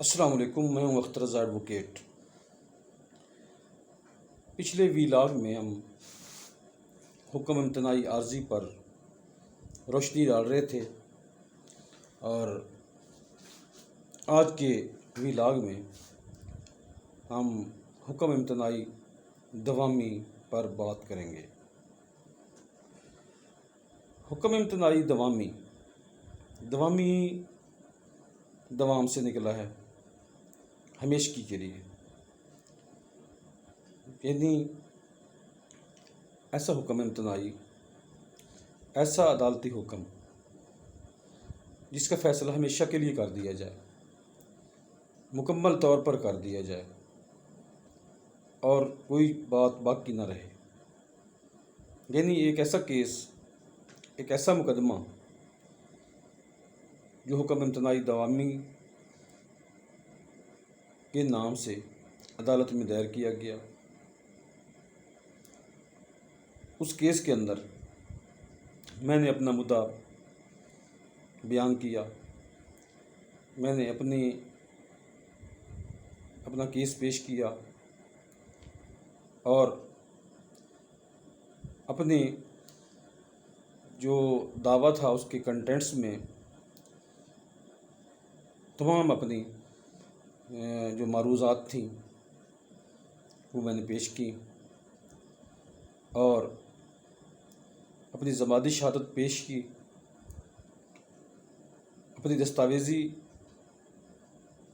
السلام علیکم، میں ہوں اختر رضا ایڈوکیٹ۔ پچھلے ویلاگ میں ہم حکم امتناعی عارضی پر روشنی ڈال رہے تھے، اور آج کے ویلاگ میں ہم حکم امتناعی دوامی پر بات کریں گے۔ حکم امتناعی دوامی دوام سے نکلا ہے، ہمیشگی کے لیے، یعنی ایسا حکم امتناعی، ایسا عدالتی حکم جس کا فیصلہ ہمیشہ کے لیے کر دیا جائے، مکمل طور پر کر دیا جائے اور کوئی بات باقی نہ رہے، یعنی ایک ایسا کیس، ایک ایسا مقدمہ جو حکم امتناعی دوامی کے نام سے عدالت میں دائر کیا گیا، اس کیس کے اندر میں نے اپنا مدعا بیان کیا، میں نے اپنا کیس پیش کیا اور اپنے جو دعویٰ تھا اس کے کنٹینٹس میں تمام اپنی جو معروضات تھیں وہ میں نے پیش کی، اور اپنی زبانی شہادت پیش کی، اپنی دستاویزی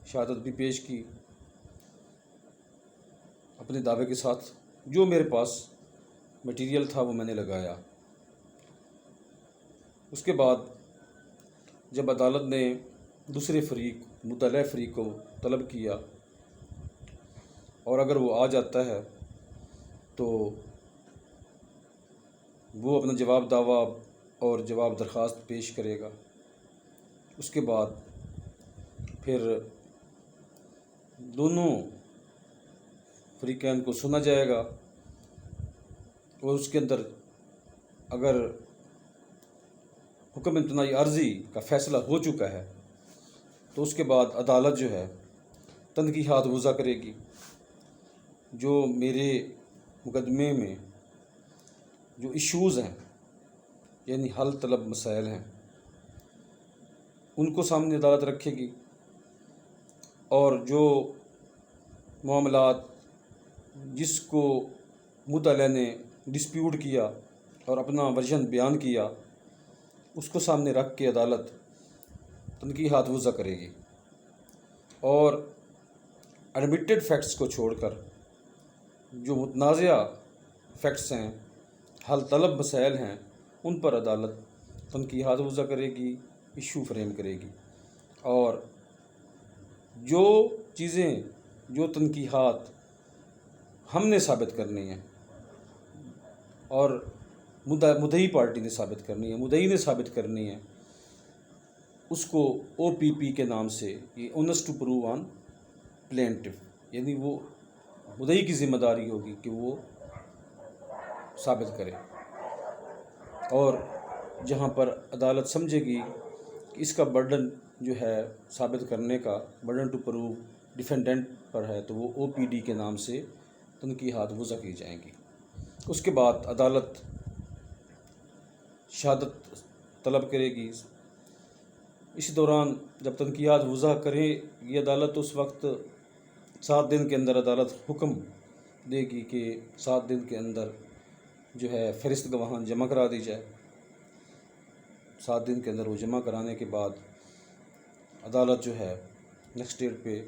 شہادت بھی پیش کی، اپنے دعوے کے ساتھ جو میرے پاس مٹیریل تھا وہ میں نے لگایا۔ اس کے بعد جب عدالت نے دوسرے فریق، مطلع فریق کو طلب کیا، اور اگر وہ آ جاتا ہے تو وہ اپنا جواب دعویٰ اور جواب درخواست پیش کرے گا، اس کے بعد پھر دونوں فریقین کو سنا جائے گا، اور اس کے اندر اگر حکم امتناعی عارضی کا فیصلہ ہو چکا ہے تو اس کے بعد عدالت جو ہے تنقیحات وضع کرے گی، جو میرے مقدمے میں جو ایشوز ہیں، یعنی حل طلب مسائل ہیں، ان کو سامنے عدالت رکھے گی، اور جو معاملات جس کو مدعا نے ڈسپیوٹ کیا اور اپنا ورژن بیان کیا، اس کو سامنے رکھ کے عدالت تنقیحات وضع کرے گی، اور ایڈمیٹڈ فیکٹس کو چھوڑ کر جو متنازعہ فیکٹس ہیں، حل طلب مسائل ہیں، ان پر عدالت تنقیحات وضع کرے گی، ایشو فریم کرے گی، اور جو چیزیں، جو تنقیحات ہم نے ثابت کرنی ہیں اور مدعی پارٹی نے ثابت کرنی ہے، مدعی نے ثابت کرنی ہے، اس کو او پی پی کے نام سے، یہ onus to prove on plaintiff, یعنی وہ مدعی کی ذمہ داری ہوگی کہ وہ ثابت کرے، اور جہاں پر عدالت سمجھے گی کہ اس کا برڈن جو ہے ثابت کرنے کا، برڈن ٹو پروو ڈیفینڈنٹ پر ہے، تو وہ او پی ڈی کے نام سے تنقیحات وضع کی جائیں گی۔ اس کے بعد عدالت شہادت طلب کرے گی۔ اس دوران جب تنقیحات وضع کرے گی عدالت، تو اس وقت 7 دن کے اندر عدالت حکم دے گی کہ 7 دن کے اندر جو ہے فہرست گواہان جمع کرا دی جائے۔ 7 دن کے اندر وہ جمع کرانے کے بعد عدالت جو ہے نیکسٹ ڈیٹ پہ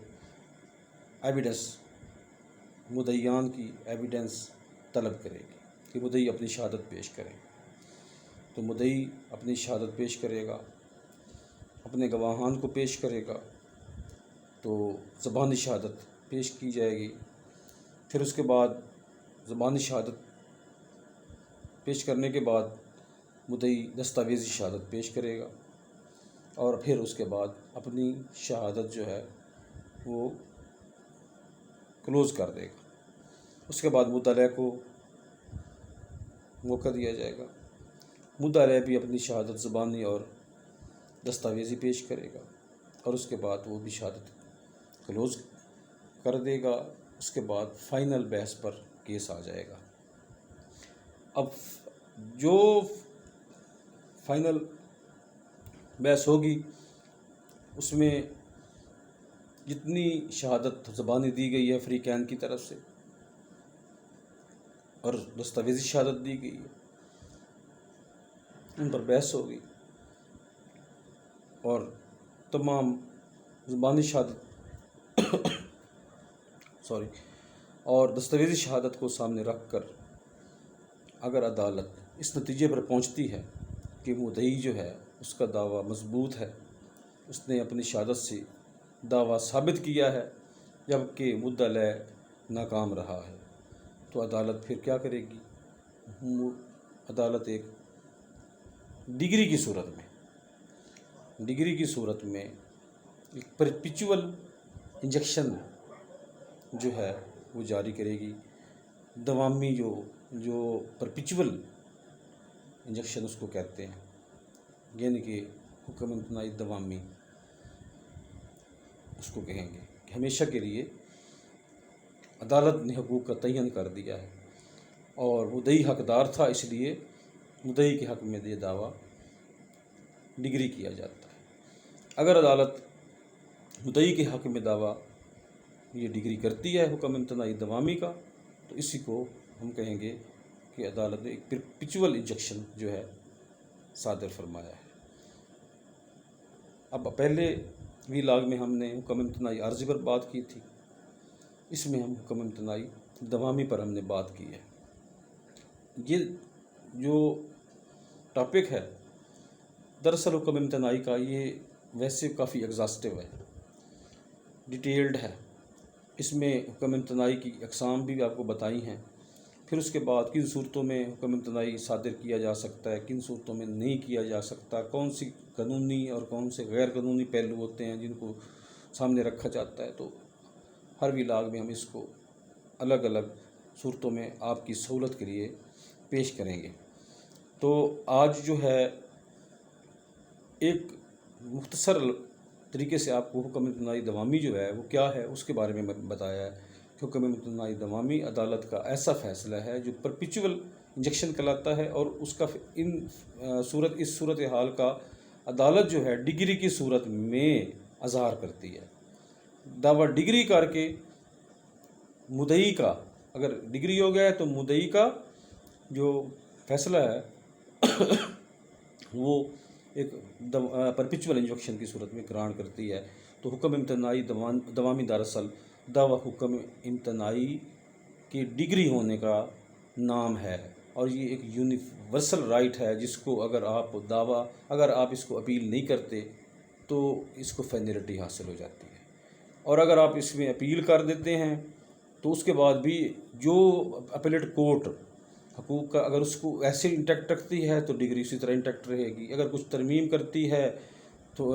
ایویڈنس، مدعیان کی ایویڈنس طلب کرے گی کہ مدعی اپنی شہادت پیش کرے، تو مدعی اپنی شہادت پیش کرے گا، اپنے گواہان کو پیش کرے گا، تو زبانی شہادت پیش کی جائے گی۔ پھر اس کے بعد زبانی شہادت پیش کرنے کے بعد مدعی دستاویزی شہادت پیش کرے گا، اور پھر اس کے بعد اپنی شہادت جو ہے وہ کلوز کر دے گا۔ اس کے بعد مدعا کو موقع دیا جائے گا، مدعا بھی اپنی شہادت زبانی اور دستاویزی پیش کرے گا، اور اس کے بعد وہ بھی شہادت کلوز کر دے گا، اس کے بعد فائنل بحث پر کیس آ جائے گا۔ اب جو فائنل بحث ہوگی اس میں جتنی شہادت زبانی دی گئی ہے فریقین کی طرف سے اور دستاویزی شہادت دی گئی ہے، ان پر بحث ہوگی، اور تمام زبانی شہادت اور دستاویزی شہادت کو سامنے رکھ کر اگر عدالت اس نتیجے پر پہنچتی ہے کہ مدعی جو ہے اس کا دعویٰ مضبوط ہے، اس نے اپنی شہادت سے دعویٰ ثابت کیا ہے، جبکہ مدعی علیہ ناکام رہا ہے، تو عدالت پھر کیا کرے گی؟ عدالت ایک ڈگری کی صورت میں ایک پرپیچول انجیکشن جو ہے وہ جاری کرے گی، دوامی جو پرپیچول انجیکشن اس کو کہتے ہیں، یعنی کہ حکم امتناعی دوامی اس کو کہیں گے کہ ہمیشہ کے لیے عدالت نے حقوق کا تعین کر دیا ہے اور مدعی حقدار تھا، اس لیے مدعی کے حق میں یہ دعویٰ ڈگری کیا جاتا ہے۔ اگر عدالت مدعی کے حق میں دعویٰ یہ ڈگری کرتی ہے حکم امتناعی دوامی کا، تو اسی کو ہم کہیں گے کہ عدالت نے ایک پرپیچول انجیکشن جو ہے صادر فرمایا ہے۔ اب پہلے ویلاگ میں ہم نے حکم امتناعی عارضی پر بات کی تھی، اس میں ہم حکم امتناعی دوامی پر ہم نے بات کی ہے۔ یہ جو ٹاپک ہے دراصل حکم امتناعی کا، یہ ویسے کافی ایگزاسٹو ہے، ڈیٹیلڈ ہے، اس میں حکم امتناعی کی اقسام بھی آپ کو بتائی ہیں، پھر اس کے بعد کن صورتوں میں حکم امتناعی صادر کیا جا سکتا ہے، کن صورتوں میں نہیں کیا جا سکتا، کون سی قانونی اور کون سے غیر قانونی پہلو ہوتے ہیں جن کو سامنے رکھا جاتا ہے، تو ہر ویلاگ میں ہم اس کو الگ الگ صورتوں میں آپ کی سہولت کے لیے پیش کریں گے۔ تو آج جو ہے ایک مختصر طریقے سے آپ کو حکم امتناعی دوامی جو ہے وہ کیا ہے اس کے بارے میں بتایا ہے کہ حکم امتناعی دوامی عدالت کا ایسا فیصلہ ہے جو پرپیچول انجیکشن کہلاتا ہے، اور اس کا اس صورت حال کا عدالت جو ہے ڈگری کی صورت میں اظہار کرتی ہے۔ دعویٰ ڈگری کر کے مدعی کا، اگر ڈگری ہو گیا ہے تو مدعی کا جو فیصلہ ہے وہ ایک پرپیچول انجیکشن کی صورت میں گرانٹ کرتی ہے۔ تو حکم امتناعی دوامی دراصل دعویٰ حکم امتناعی کی ڈگری ہونے کا نام ہے، اور یہ ایک یونیورسل رائٹ ہے جس کو اگر آپ اس کو اپیل نہیں کرتے تو اس کو فائنلٹی حاصل ہو جاتی ہے، اور اگر آپ اس میں اپیل کر دیتے ہیں تو اس کے بعد بھی جو اپیلیٹ کورٹ حقوق کا اگر اس کو ایسے انٹیکٹ رکھتی ہے تو ڈگری اسی طرح انٹیکٹ رہے گی، اگر کچھ ترمیم کرتی ہے تو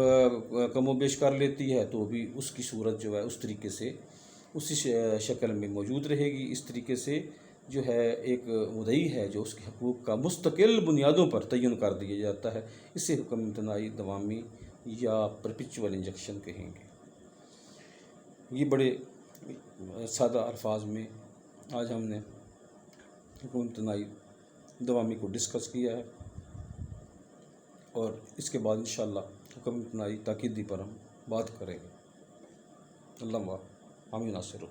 کم و بیش کر لیتی ہے تو بھی اس کی صورت جو ہے اس طریقے سے اسی شکل میں موجود رہے گی۔ اس طریقے سے جو ہے ایک مدعی ہے جو اس کے حقوق کا مستقل بنیادوں پر تعین کر دیا جاتا ہے، اسے حکم امتناعی دوامی یا پرپیچول انجیکشن کہیں گے۔ یہ بڑے سادہ الفاظ میں آج ہم نے حکم امتناعی دوامی کو ڈسکس کیا ہے، اور اس کے بعد انشاءاللہ حکم امتناعی تاکیدی پر ہم بات کریں گے۔ اللہ آمین ناصر۔